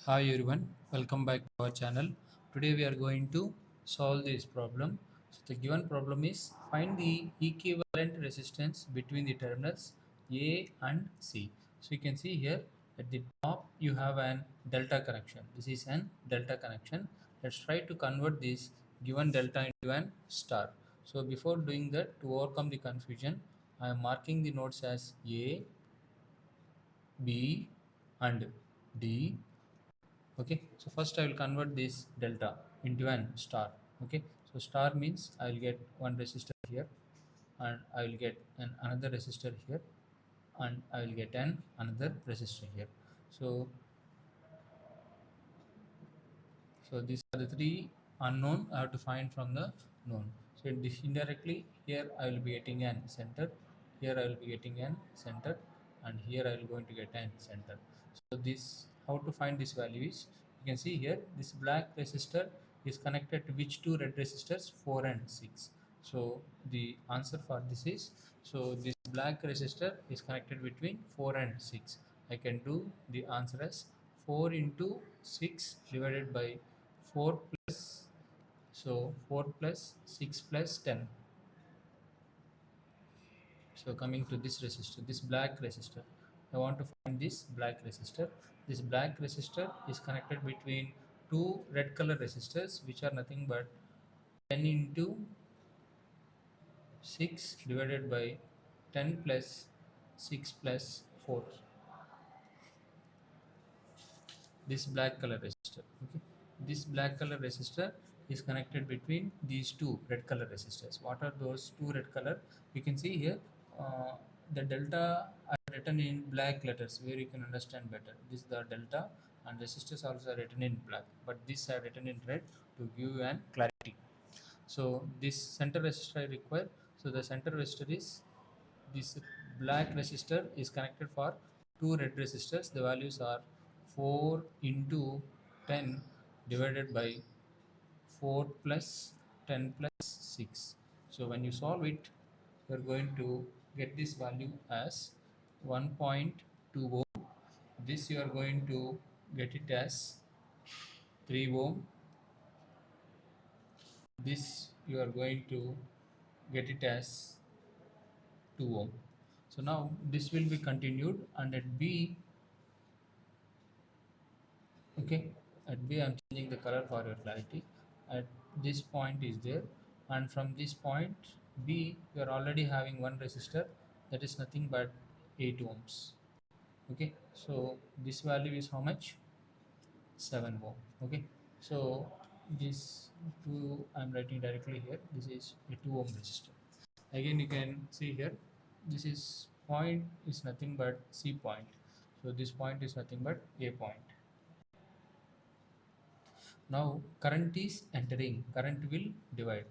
Hi everyone, welcome back to our channel. Today we are going to solve this problem. So the given problem is find the equivalent resistance between the terminals A and C. So you can see here at the top you have an delta connection. This is an delta connection. Let's try to convert this given delta into an star. So before doing that, to overcome the confusion, I am marking the nodes as A, B and D. Okay, so first I will convert this delta into an star. Okay, so star means I will get one resistor here, and I will get another resistor here, and I will get another resistor here. So so these are the three unknown I have to find from the known. So this indirectly, here I will be getting an center, here I will be getting an center, and here I will going to get an center. So this, how to find this value is, you can see here this black resistor is connected to which two red resistors, 4 and 6. So the answer for this is, so this black resistor is connected between 4 and 6. I can do the answer as 4 into 6 divided by 4 plus, so 4 plus 6 plus 10. So coming to this resistor, this black resistor, I want to find this black resistor. This black resistor is connected between two red color resistors, which are nothing but 10 into 6 divided by 10 plus 6 plus 4. This black color resistor. Okay, this black color resistor is connected between these two red color resistors. What are those two red color? You can see here, uh, the delta are written in black letters where you can understand better. This is the delta, and resistors also are written in black, but these are written in red to give you an clarity. So this center resistor I require. So the center resistor is, this black resistor is connected for two red resistors. The values are 4 into 10 divided by 4 plus 10 plus 6. So when you solve it, you are going to get this value as 1.2 ohm. This you are going to get it as 3 ohm. This you are going to get it as 2 ohm. So now this will be continued, and at B, okay, at B I'm changing the color for your clarity. At this point is there, and from this point B you are already having one resistor, that is nothing but 8 ohms. Okay, so this value is how much? 7 ohm. Okay, so this 2 I'm writing directly here, this is a 2 ohm resistor. Again you can see here, this is point is nothing but C point, so this point is nothing but A point. Now current is entering, current will divide,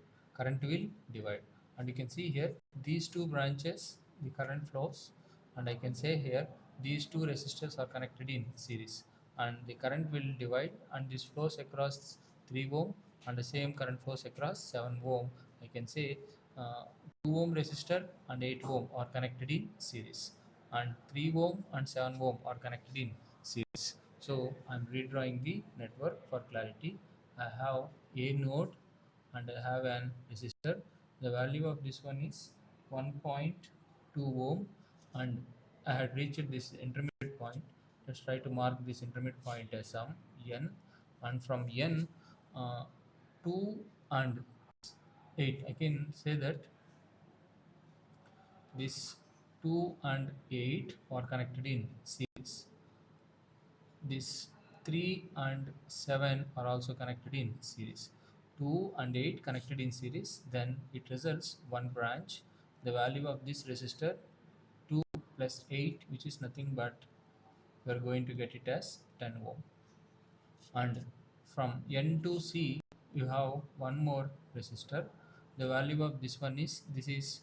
and you can see here these two branches, the current flows, and I can say here these two resistors are connected in series, and the current will divide, and this flows across 3 ohm, and the same current flows across 7 ohm. I can say, uh, 2 ohm resistor and 8 ohm are connected in series, and 3 ohm and 7 ohm are connected in series. So I'm redrawing the network for clarity. I have a node and I have an resistor. The value of this one is 1.2 ohm, and I had reached this intermediate point. Let's try to mark this intermediate point as some n, and from n, 2 and 8, I can say that this 2 and 8 are connected in series. This 3 and 7 are also connected in series. 2 and 8 connected in series, then it results one branch. The value of this resistor, 2 plus 8, which is nothing but, we are going to get it as 10 ohm. And from N to C, you have one more resistor. The value of this one is, this is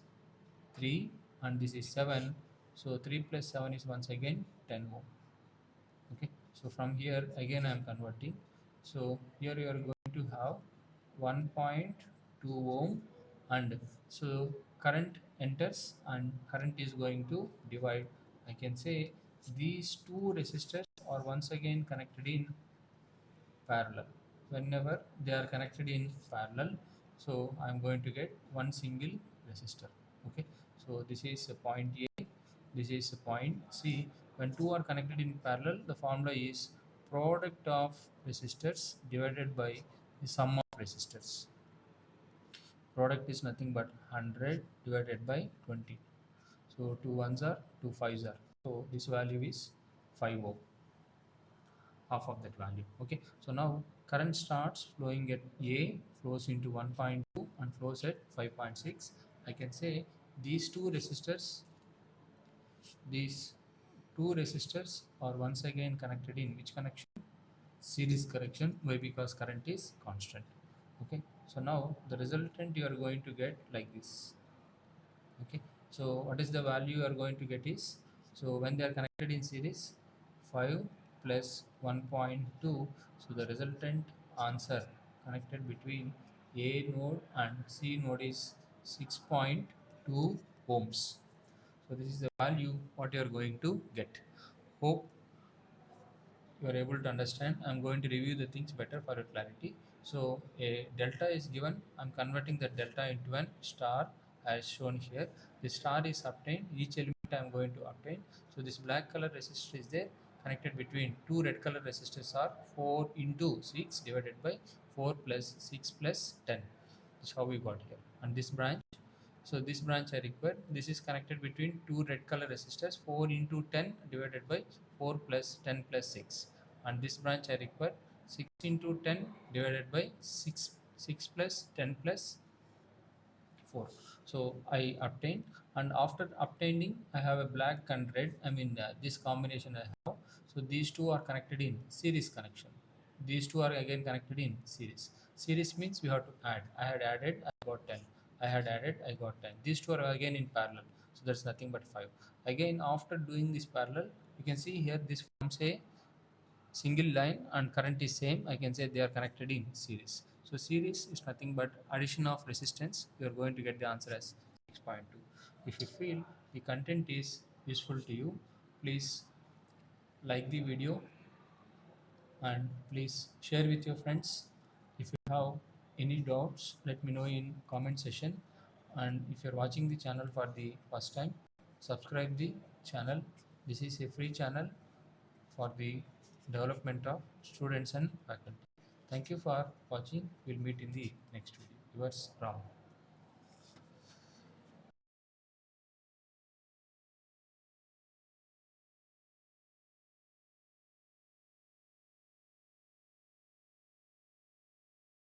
3 and this is 7. So 3 plus 7 is once again 10 ohm. Okay, so from here again I am converting. So here you are going to have 1.2 ohm, and so current enters and current is going to divide. I can say these two resistors are once again connected in parallel. Whenever they are connected in parallel, so I'm going to get one single resistor. Okay, so this is a point A, this is a point C. When two are connected in parallel, the formula is product of resistors divided by the sum of resistors. Product is nothing but 100 divided by 20. So 2 ones are 2 fives are. So this value is 5 ohm, half of that value. Okay, so now current starts flowing at A, flows into 1.2 and flows at 5.6. I can say these two resistors, these two resistors are once again connected in which connection? Series connection. Why? Because current is constant. Okay, so now the resultant you are going to get like this. Okay, so what is the value you are going to get is, so when they are connected in series, 5 plus 1.2, so the resultant answer connected between A node and C node is 6.2 ohms. So this is the value what you are going to get. Hope you are able to understand. I'm going to review the things better for your clarity. So a delta is given. I'm converting the delta into an star as shown here. The star is obtained. Each element I'm going to obtain. So this black color resistor is there connected between two red color resistors are 4 into 6 divided by 4 plus 6 plus 10. That's how we got here. And this branch, so this branch I require. This is connected between two red color resistors 4 into 10 divided by 4 plus 10 plus 6. And this branch I require 6 into 10 divided by 6 plus 10 plus 4. So I obtained, and after obtaining I have a black and red, I mean this combination I have. So these two are connected in series connection. These two are again connected in series. Series means we have to add. I had added, I got 10. I had added, I got 10. These two are again in parallel. So that's nothing but 5. Again, after doing this parallel, you can see here this forms a single line and current is same. I can say they are connected in series. So series is nothing but addition of resistance. You are going to get the answer as 6.2. If you feel the content is useful to you, please like the video and please share with your friends. If you have any doubts, let me know in comment section. And if you're watching the channel for the first time, subscribe the channel. This is a free channel for the development of students and faculty. Thank you for watching. We'll meet in the next video. Yours, Ram.